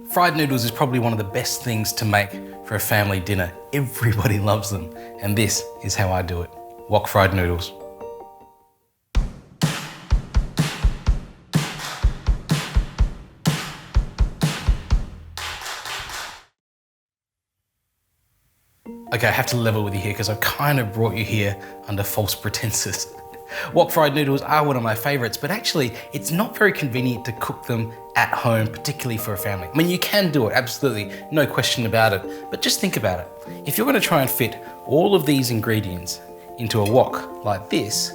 Fried noodles is probably one of the best things to make for a family dinner. Everybody loves them, and this is how I do it. Wok fried noodles. Okay, I have to level with you here because I've kind of brought you here under false pretenses. Wok fried noodles are one of my favorites, but actually it's not very convenient to cook them at home, particularly for a family. I mean, you can do it, absolutely, no question about it, but just think about it. If you're gonna try and fit all of these ingredients into a wok like this,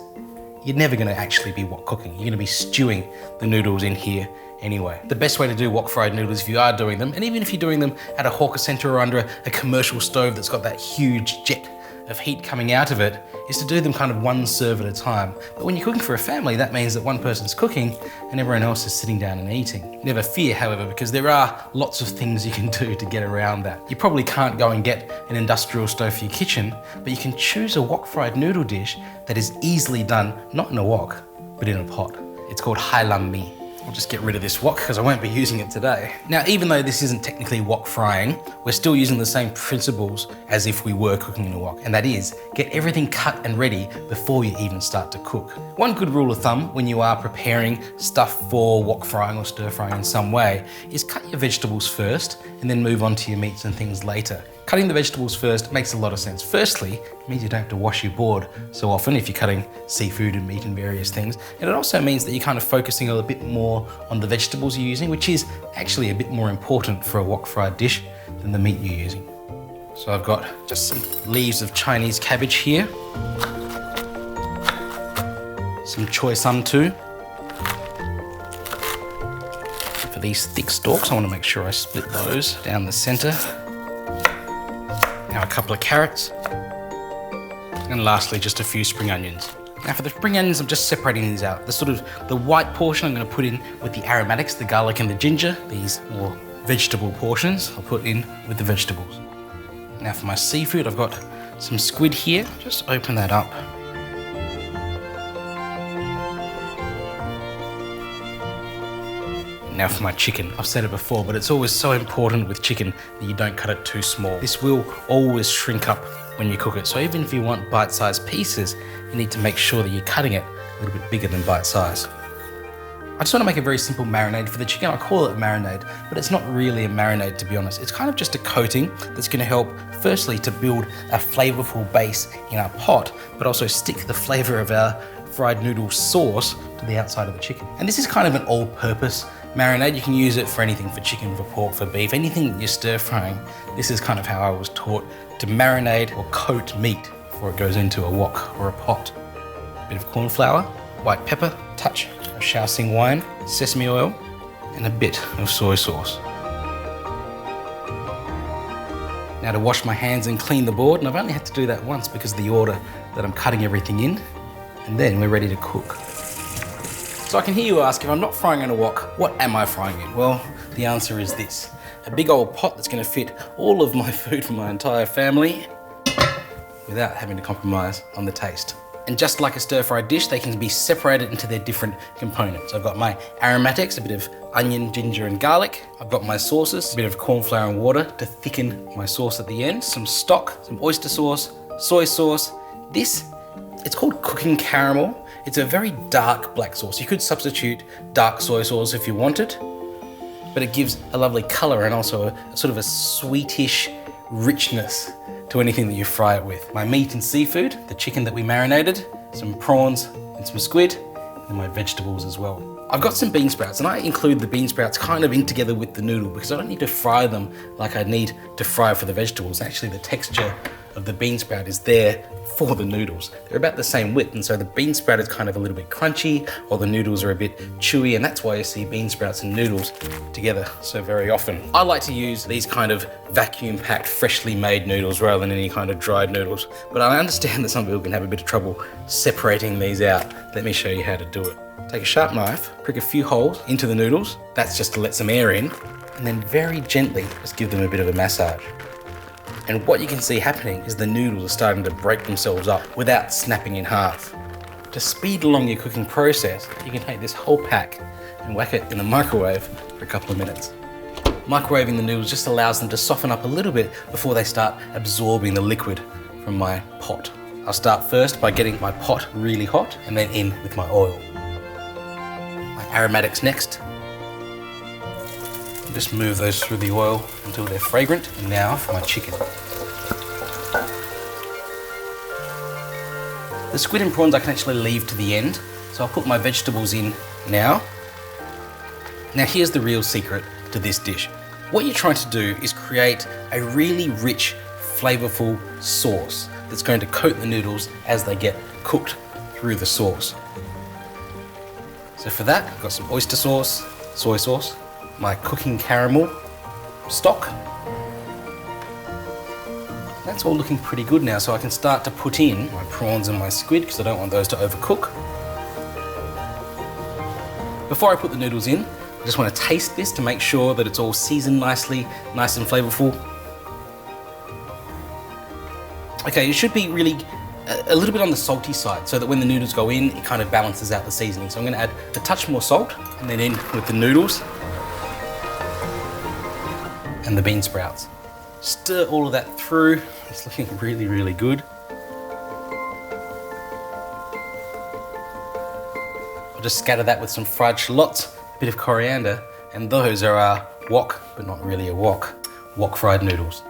you're never gonna actually be wok cooking. You're gonna be stewing the noodles in here anyway. The best way to do wok fried noodles, if you are doing them, and even if you're doing them at a hawker center or under a commercial stove that's got that huge jet of heat coming out of it, is to do them kind of one serve at a time. But when you're cooking for a family, that means that one person's cooking and everyone else is sitting down and eating. Never fear, however, because there are lots of things you can do to get around that. You probably can't go and get an industrial stove for your kitchen, but you can choose a wok fried noodle dish that is easily done, not in a wok, but in a pot. It's called hailam mi. I'll just get rid of this wok because I won't be using it today. Now, even though this isn't technically wok frying, we're still using the same principles as if we were cooking in a wok, and that is, get everything cut and ready before you even start to cook. One good rule of thumb when you are preparing stuff for wok frying or stir frying in some way is cut your vegetables first and then move on to your meats and things later. Cutting the vegetables first makes a lot of sense. Firstly, it means you don't have to wash your board so often if you're cutting seafood and meat and various things. And it also means that you're kind of focusing a little bit more on the vegetables you're using, which is actually a bit more important for a wok fried dish than the meat you're using. So I've got just some leaves of Chinese cabbage here. Some choy sum too. For these thick stalks, I want to make sure I split those down the center. Now a couple of carrots, and lastly just a few spring onions. Now for the spring onions, I'm just separating these out. The white portion I'm going to put in with the aromatics, the garlic and the ginger. These more vegetable portions I'll put in with the vegetables. Now for my seafood, I've got some squid here. Just open that up. Now for my chicken, I've said it before, but it's always so important with chicken that you don't cut it too small. This will always shrink up when you cook it. So even if you want bite-sized pieces, you need to make sure that you're cutting it a little bit bigger than bite-size. I just want to make a very simple marinade for the chicken. I call it a marinade, but it's not really a marinade, to be honest. It's kind of just a coating that's going to help, firstly, to build a flavorful base in our pot, but also stick the flavor of our fried noodle sauce to the outside of the chicken. And this is kind of an all-purpose marinade. You can use it for anything, for chicken, for pork, for beef, anything that you're stir frying. This is kind of how I was taught to marinate or coat meat before it goes into a wok or a pot. A bit of corn flour, white pepper, touch of Shaoxing wine, sesame oil, and a bit of soy sauce. Now to wash my hands and clean the board, and I've only had to do that once because of the order that I'm cutting everything in, and then we're ready to cook. So I can hear you ask, if I'm not frying in a wok, what am I frying in? Well, the answer is this. A big old pot that's going to fit all of my food for my entire family without having to compromise on the taste. And just like a stir-fried dish, they can be separated into their different components. I've got my aromatics, a bit of onion, ginger and garlic. I've got my sauces, a bit of corn flour and water to thicken my sauce at the end, some stock, some oyster sauce, soy sauce. It's called cooking caramel. It's a very dark black sauce. You could substitute dark soy sauce if you wanted, but it gives a lovely color and also a sort of a sweetish richness to anything that you fry it with. My meat and seafood, the chicken that we marinated, some prawns and some squid, and my vegetables as well. I've got some bean sprouts, and I include the bean sprouts kind of in together with the noodle because I don't need to fry them like I need to fry for the vegetables. Actually, the texture of the bean sprout is there for the noodles. They're about the same width, and so the bean sprout is kind of a little bit crunchy, or the noodles are a bit chewy, and that's why you see bean sprouts and noodles together so very often. I like to use these kind of vacuum-packed, freshly made noodles rather than any kind of dried noodles, but I understand that some people can have a bit of trouble separating these out. Let me show you how to do it. Take a sharp knife, prick a few holes into the noodles. That's just to let some air in, and then very gently just give them a bit of a massage. And what you can see happening is the noodles are starting to break themselves up without snapping in half. To speed along your cooking process, you can take this whole pack and whack it in the microwave for a couple of minutes. Microwaving the noodles just allows them to soften up a little bit before they start absorbing the liquid from my pot. I'll start first by getting my pot really hot and then in with my oil. My aromatics next. Just move those through the oil until they're fragrant. And now for my chicken. The squid and prawns I can actually leave to the end, so I'll put my vegetables in now. Now here's the real secret to this dish. What you're trying to do is create a really rich, flavorful sauce that's going to coat the noodles as they get cooked through the sauce. So for that, I've got some oyster sauce, soy sauce, my cooking caramel stock. That's all looking pretty good now, so I can start to put in my prawns and my squid because I don't want those to overcook. Before I put the noodles in, I just want to taste this to make sure that it's all seasoned nicely, nice and flavorful. Okay, it should be really a little bit on the salty side so that when the noodles go in, it kind of balances out the seasoning. So I'm going to add a touch more salt and then in with the noodles and the bean sprouts. Stir all of that through. It's looking really, really good. I'll just scatter that with some fried shallots, a bit of coriander, and those are our wok, but not really a wok, wok-fried noodles.